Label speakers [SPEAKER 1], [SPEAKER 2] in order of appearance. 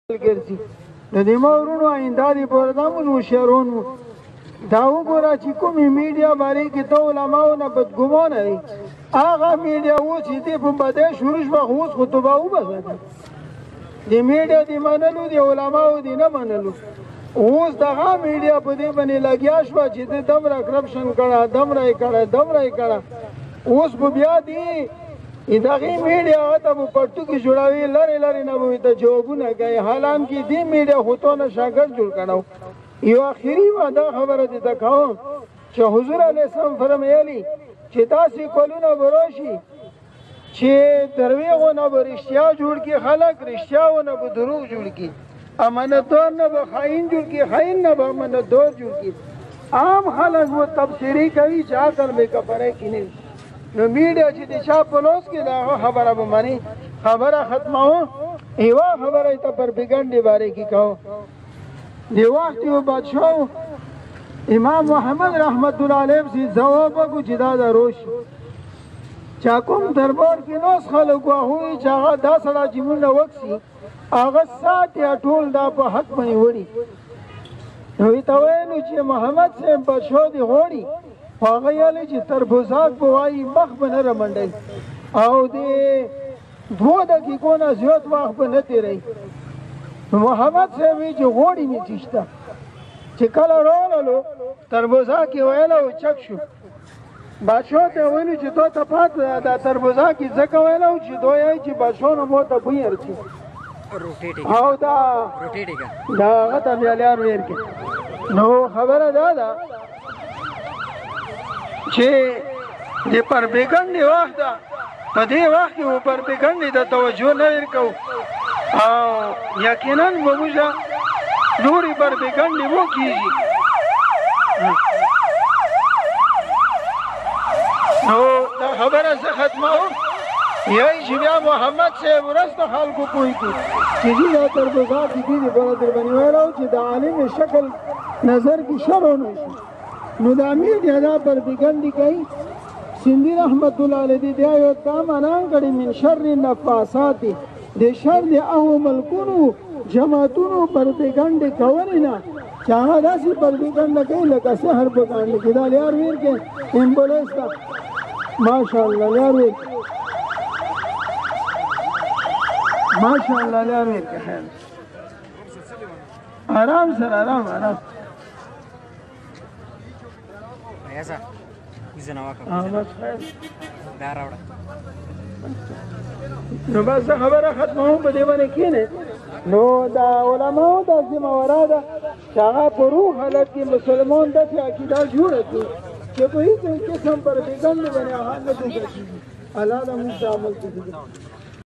[SPEAKER 1] ګرځي د دې مورونو آینده دی پورې دا موږ هوښیارون وو دا وګوره چې کومې میډیا بارے کې ته علماو نه بدګمانه دی هغه میډیا اوس چې دی په بدۍ شروع شوه خو اوس خو توبه وباسه د میډیا د منلو د علماو د نه منلو اوس دغه میډیا په دې باندې لګیا شوه چې د دومره کرپشن کړه دومره یې کړه اوس خو بیا دی دغه میډیا ته په پټو کې جوړاوي لري نه وي ته جوابونه کوي حالانکه دې میډیا خو ته نه شاګرد جوړ کړو یو اخري وعده خبره دې ته کوم چې حضور علیه السلام فرمایلی چې داسې کلونه به راشي چې درویغونه به رښتیا جوړ کړي خلک رښتیاونه به دروغ جوړ کړي امانتدار نه به خاین جوړ کړي خاین نه به امانتدار جوړ کړي عام خلک به تبصرې کوي چې عقل به کفره کې نه نو میډیا چې د چا په لوس کې دا خبره به مني خبره ختموه یوه خبره ته پر بګنډې باره کې کوو د وخت یو بادشاه امام محمد رحمت الله علیه سي ځواب وکړو چې دا د روش چا کوم دربار کې نوس خلک وهوي چې هغه دا سړی چې مونږ وکسي هغه سات یا ټول دا په حق باندې وړي نو ورته ویلو چې محمد صاحب بادشاه دې غواړي هغه یالی چې تربوزات به وایي مخ به نه رمنډوي او د 2 دقیقو نه زیات وخت به نه تېروي محمد صاحب وایي چې غوړي مې چې شته چې کله راغللو تربوزه کې ویله او چک شو بادشاه ته ویلو چې تو ته پاته دا تربوزه کې ځکه ویله چې دوی وایي چې بادشاه نه مو ته بوی ارچي او دا هغه ته بیا لیار ویر کې نو خبره دا ده چې د پربګنډې وخت ده په دې وخت کې و پربګنډې ته توجه نه ورکوو او یقینا به موږ نورې پربګنډې وکېږي نو دا خبره زه ختموم یایي چې بیا محمد صاحب ورسته خلکو پوه کړي چې دې دا تربوزات دي دې بله در باندې ویلی چې د عالم شکل نظر کې شر ونه شي نو دا میډیا دا پربګنډې کوي سندي رحمت الله علیه دې بیا یو دا معنان کړي من شر نفاسات د شر د هغو ملکونو جماعتونو پربګنډې کولې نه چې هغه داسې پربګنډه کوي لکه سحر پګنډه کې دا لیار ویر کې ایمبولنس ته ماشاءالله لیار ویر ماشاءالله لیار ویر کې خیر آرام سره آرام
[SPEAKER 2] ایسا کوزه نوا کا
[SPEAKER 1] بس خیر
[SPEAKER 2] دا راوړه
[SPEAKER 1] نو بس خبره ختموم په دې باندې کېنه نو دا علماو دا ذمہواره ده چې هغه په روح حالت کې مسلمان داسې عقیده جوړه کړي چې په هېڅ قسم پربګنډې باندې هغه نه پوهېږي الله دا موږ ته عمل کوي